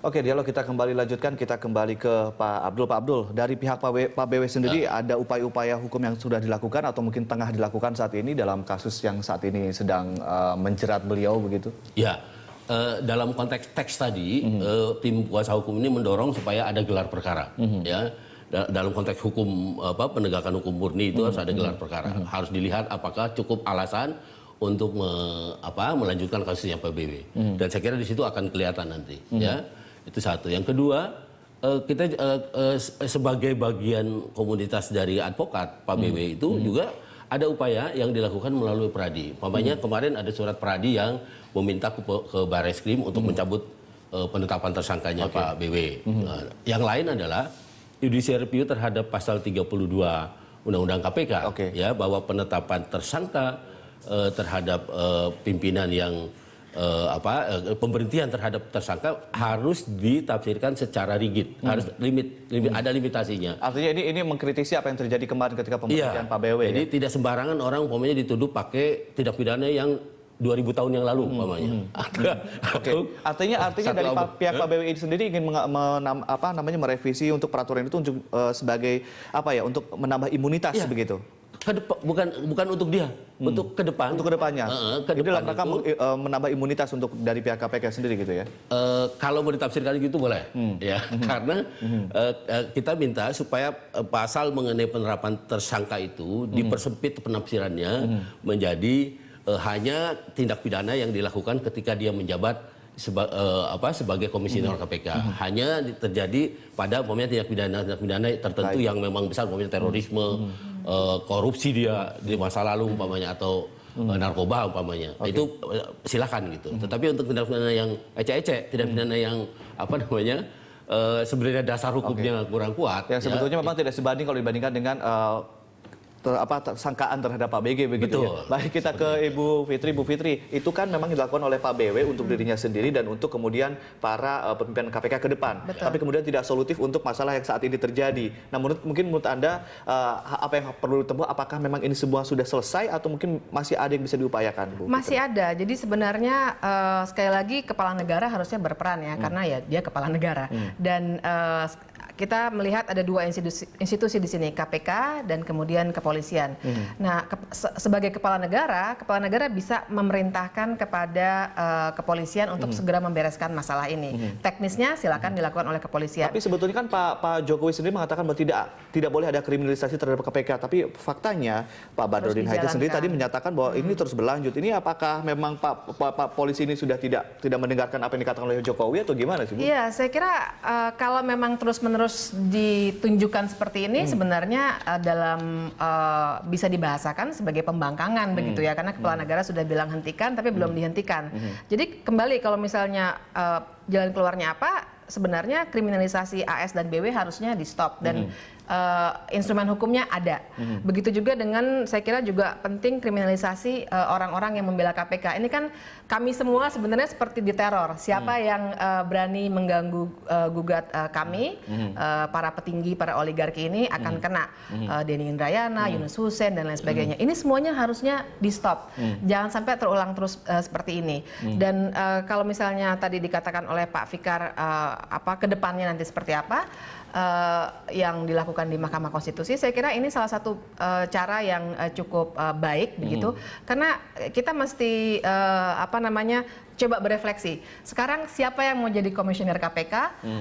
Oke, dialog kita kembali lanjutkan. Kita kembali ke Pak Abdul. Pak Abdul, dari pihak Pak BW sendiri ada upaya-upaya hukum yang sudah dilakukan atau mungkin tengah dilakukan saat ini dalam kasus yang saat ini sedang menjerat beliau begitu? Ya, dalam konteks teks tadi, tim kuasa hukum ini mendorong supaya ada gelar perkara. Ya, dalam konteks hukum penegakan hukum murni itu harus ada gelar perkara. Harus dilihat apakah cukup alasan untuk melanjutkan kasusnya Pak BW. Dan saya kira di situ akan kelihatan nanti. Ya. Itu satu. Yang kedua, kita sebagai bagian komunitas dari advokat Pak BW itu juga ada upaya yang dilakukan melalui Pradi. Umpamanya kemarin ada surat Pradi yang meminta ke Barreskrim untuk mencabut penetapan tersangkanya Pak BW. Yang lain adalah judicial review terhadap pasal 32 Undang-Undang KPK, ya, bahwa penetapan tersangka terhadap pimpinan yang pemberhentian terhadap tersangka harus ditafsirkan secara rigid, harus ada limitasinya. Artinya ini mengkritisi apa yang terjadi kemarin ketika pemberhentian Pak BW. Jadi tidak sembarangan orang umpamanya dituduh pakai tindak pidana yang 2000 tahun yang lalu umpamanya. Artinya dari pihak Pak BW sendiri ingin merevisi untuk peraturan itu untuk sebagai untuk menambah imunitas begitu. Bukan untuk dia, untuk ke depan. Untuk kedepannya. Jadi dalam rangka menambah imunitas untuk dari pihak KPK sendiri gitu ya? Kalau mau ditafsirkan gitu boleh, ya. Karena kita minta supaya pasal mengenai penerapan tersangka itu dipersempit penafsirannya menjadi hanya tindak pidana yang dilakukan ketika dia menjabat sebagai komisioner KPK. Hanya terjadi pada tindak pidana tertentu yang memang besar, terorisme, korupsi dia di masa lalu umpamanya, atau narkoba umpamanya. Itu silakan gitu. Tetapi untuk tindak pidana yang ecek-ecek, tindak pidana yang sebenarnya dasar hukumnya kurang kuat. Yang sebetulnya memang tidak sebanding kalau dibandingkan dengan sangkaan terhadap Pak BG begitu. Betul. Ya. Baik, kita ke Ibu Fitri, itu kan memang dilakukan oleh Pak BW untuk dirinya sendiri dan untuk kemudian para pimpinan KPK ke depan. Betul. Tapi kemudian tidak solutif untuk masalah yang saat ini terjadi. Nah, mungkin menurut Anda apa yang perlu ditempuh? Apakah memang ini semua sudah selesai atau mungkin masih ada yang bisa diupayakan, Bu? Masih ada. Jadi sebenarnya sekali lagi kepala negara harusnya berperan ya, karena ya dia kepala negara. Dan kita melihat ada dua institusi di sini, KPK dan kemudian kepolisian. Nah, sebagai kepala negara bisa memerintahkan kepada kepolisian untuk segera membereskan masalah ini. Teknisnya silakan dilakukan oleh kepolisian. Tapi sebetulnya kan Pak Jokowi sendiri mengatakan bahwa tidak boleh ada kriminalisasi terhadap KPK. Tapi faktanya Pak Badrodin Haiti sendiri tadi menyatakan bahwa ini terus berlanjut. Ini apakah memang Pak polisi ini sudah tidak mendengarkan apa yang dikatakan oleh Jokowi atau gimana sih, Bu? Iya, saya kira kalau memang terus-menerus ditunjukkan seperti ini sebenarnya bisa dibahasakan sebagai pembangkangan begitu ya, karena kepala negara sudah bilang hentikan tapi belum dihentikan. Jadi kembali kalau misalnya jalan keluarnya apa, sebenarnya kriminalisasi AS dan BW harusnya di stop dan instrumen hukumnya ada. Begitu juga dengan, saya kira juga penting kriminalisasi orang-orang yang membela KPK. Ini kan kami semua sebenarnya seperti diteror. Siapa yang berani mengganggu gugat kami, para petinggi, para oligarki ini akan kena. Denny Indrayana, Yunus Hussein dan lain sebagainya. Ini semuanya harusnya di stop. Jangan sampai terulang terus seperti ini. Dan kalau misalnya tadi dikatakan oleh Pak Fikar ke depannya nanti seperti apa yang dilakukan di Mahkamah Konstitusi, saya kira ini salah satu cara yang cukup baik begitu, karena kita mesti coba berefleksi. Sekarang siapa yang mau jadi komisioner KPK?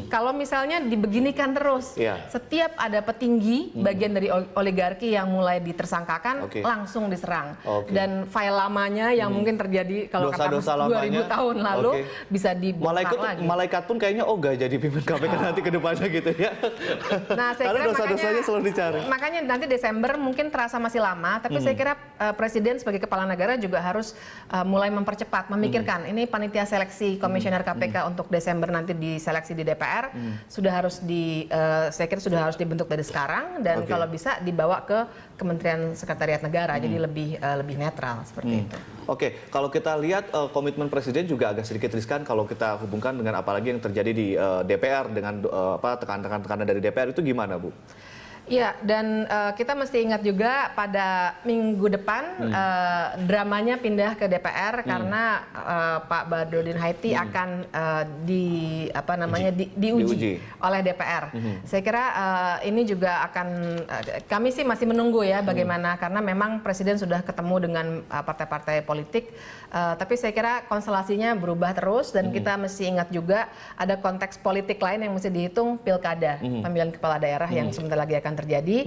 Kalau misalnya dibeginikan terus, setiap ada petinggi bagian dari oligarki yang mulai ditersangkakan, langsung diserang. Dan file lamanya yang mungkin terjadi kalau kata 2000 tahun lalu bisa dibongkar lagi. Malaikat pun kayaknya gak jadi pimpin KPK nanti ke depannya gitu ya. Nah, saya karena kira dosa-dosanya selalu dicari. Makanya nanti Desember mungkin terasa masih lama, tapi saya kira Presiden sebagai kepala negara juga harus mulai mempercepat, memikirkan ini panitia seleksi komisioner KPK untuk Desember nanti diseleksi di DPR saya kira sudah harus dibentuk dari sekarang, dan kalau bisa dibawa ke Kementerian Sekretariat Negara, jadi lebih netral seperti itu. Oke, kalau kita lihat komitmen Presiden juga agak sedikit riskan kalau kita hubungkan dengan apalagi yang terjadi di DPR dengan tekanan dari DPR itu gimana, Bu? Iya, dan kita mesti ingat juga pada minggu depan dramanya pindah ke DPR karena Pak Badrodin Haiti akan diuji oleh DPR. Saya kira ini juga akan kami sih masih menunggu ya bagaimana karena memang Presiden sudah ketemu dengan partai-partai politik, tapi saya kira konstelasinya berubah terus dan kita mesti ingat juga ada konteks politik lain yang mesti dihitung, pilkada, pemilihan kepala daerah yang sebentar lagi akan terjadi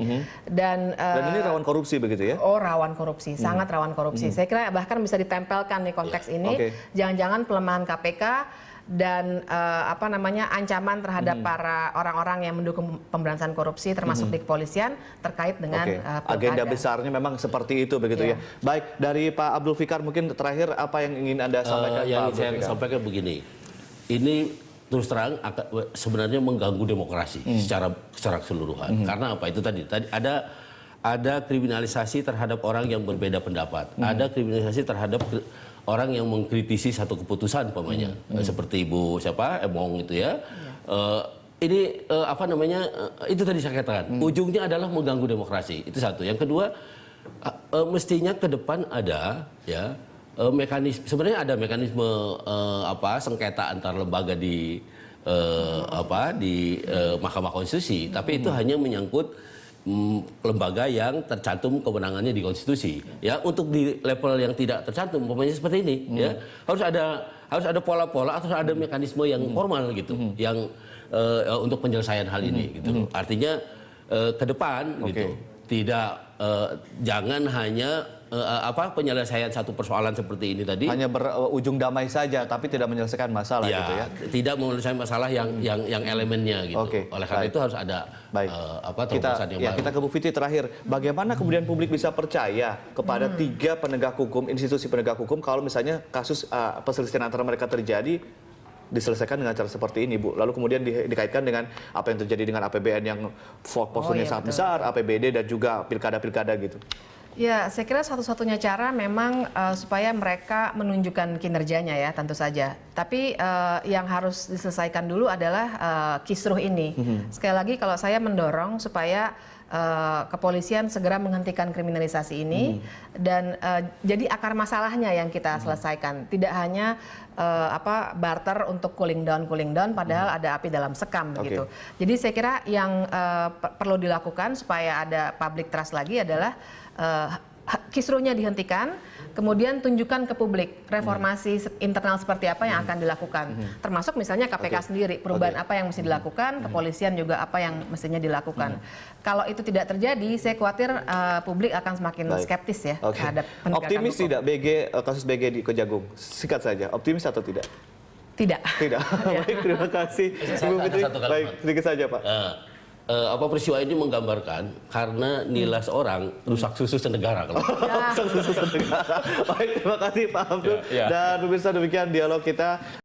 dan ini rawan korupsi begitu ya? Oh, rawan korupsi, sangat rawan korupsi. Saya kira bahkan bisa ditempelkan nih konteks ini, jangan-jangan pelemahan KPK dan ancaman terhadap para orang-orang yang mendukung pemberantasan korupsi termasuk di kepolisian terkait dengan pilkada. Agenda besarnya memang seperti itu begitu ya. Baik, dari Pak Abdul Fikar mungkin terakhir apa yang ingin Anda sampaikan? Yang saya sampaikan begini, ini terus terang sebenarnya mengganggu demokrasi secara keseluruhan. Karena apa itu tadi ada kriminalisasi terhadap orang yang berbeda pendapat, ada kriminalisasi terhadap orang yang mengkritisi satu keputusan umpamanya seperti Ibu Emong itu ya. Ini itu tadi saya katakan ujungnya adalah mengganggu demokrasi, itu satu. Yang kedua, mestinya ke depan ada ya mekanisme, sebenarnya ada mekanisme sengketa antar lembaga di Mahkamah Konstitusi, tapi itu hanya menyangkut lembaga yang tercantum kewenangannya di konstitusi. Ya, untuk di level yang tidak tercantum, umpamanya seperti ini, ya harus ada pola-pola atau ada mekanisme yang formal gitu, yang untuk penyelesaian hal ini, gitu. Artinya ke depan, gitu, tidak jangan hanya penyelesaian satu persoalan seperti ini tadi hanya berujung damai saja tapi tidak menyelesaikan masalah gitu ya. Tidak menyelesaikan masalah yang elemennya gitu. Oleh karena itu harus ada terobosan yang baru. Kita ke Bu Fitri terakhir. Bagaimana kemudian publik bisa percaya kepada 3 penegak hukum, institusi penegak hukum kalau misalnya kasus perselisihan antara mereka terjadi diselesaikan dengan cara seperti ini, Bu. Lalu kemudian dikaitkan dengan apa yang terjadi dengan APBN yang porsinya sangat besar, APBD dan juga pilkada-pilkada gitu. Ya, saya kira satu-satunya cara memang supaya mereka menunjukkan kinerjanya ya, tentu saja. Tapi yang harus diselesaikan dulu adalah kisruh ini. Sekali lagi kalau saya mendorong supaya kepolisian segera menghentikan kriminalisasi ini dan jadi akar masalahnya yang kita selesaikan. Tidak hanya barter untuk cooling down padahal ada api dalam sekam begitu. Jadi saya kira yang perlu dilakukan supaya ada public trust lagi adalah kisruhnya dihentikan, kemudian tunjukkan ke publik reformasi internal seperti apa yang akan dilakukan, termasuk misalnya KPK sendiri, perubahan apa yang mesti dilakukan, kepolisian juga apa yang mestinya dilakukan. Kalau itu tidak terjadi, saya khawatir publik akan semakin skeptis ya terhadap penegakan Optimis hukum. tidak kasus BG di Kejagung? Singkat saja, optimis atau tidak? Tidak. Tidak. Baik, terima kasih Ibu Fitri. Baik, sedikit saja Pak. Peristiwa ini menggambarkan karena nilai seorang rusak susu senegara. Rusak susu senegara. Baik, terima kasih Pak Abdul. Dan pemirsa, demikian dialog kita.